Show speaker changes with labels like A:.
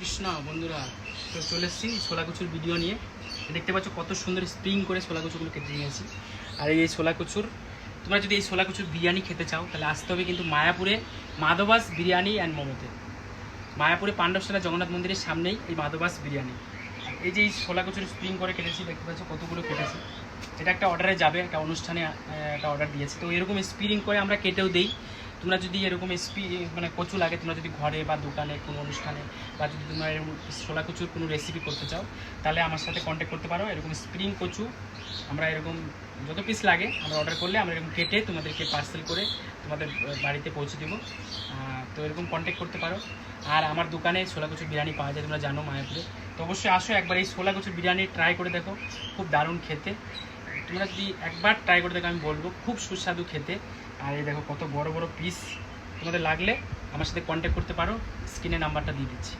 A: কৃষ্ণ বন্ধুরা, তো চলে এসেছি ছোলা কচুর ভিডিও নিয়ে। দেখতে পাচ্ছ কত সুন্দর স্প্রিং করে ছোলা কচুগুলো কেটে নিয়েছি। আর এই ছোলা কচুর, তোমরা যদি এই ছোলা কচুর বিরিয়ানি খেতে চাও তাহলে আসতে হবে কিন্তু মায়াপুরে মাধবাস বিরিয়ানি অ্যান্ড মোমোতে। মায়াপুরে পাণ্ডবসালা জগন্নাথ মন্দিরের সামনেই এই মাধবাস বিরিয়ানি। এই যে এই ছোলা কচুর স্প্রিং করে কেটেছি, দেখতে পাচ্ছ কতগুলো কেটেছি। এটা একটা অর্ডারে যাবে, একটা অনুষ্ঠানে একটা অর্ডার দিয়েছে, তো এরকম স্প্রিং করে আমরা কেটেও দিই। তোমরা যদি এরকম মানে কচু লাগে, তোমরা যদি ঘরে বা দোকানে কোনো অনুষ্ঠানে বা যদি তোমরা এরকম ছোলা কচুর কোনো রেসিপি করতে চাও তাহলে আমার সাথে কন্ট্যাক্ট করতে পারো। এরকম স্প্রিং কচু আমরা এরকম যত পিস লাগে আমরা অর্ডার করলে আমরা এরকম কেটে তোমাদেরকে পার্সেল করে তোমাদের বাড়িতে পৌঁছে দেবো। তো এরকম কন্ট্যাক্ট করতে পারো। আর আমার দোকানে ছোলা কচুর বিরিয়ানি পাওয়া যায়, তোমরা জানো মায়াপুরে। তো অবশ্যই আসো, একবার এই ছোলা কচুর বিরিয়ানি ট্রাই করে দেখো, খুব দারুণ খেতে। তোমরা যদি একবার ট্রাই করে দেখো আমি বলবো খুব সুস্বাদু খেতে। আর এই দেখো কত বড় বড় পিস। তোমাদের লাগলে আমার সাথে কন্ট্যাক্ট করতে পারো, স্ক্রিনে নাম্বারটা দিয়ে দিচ্ছি।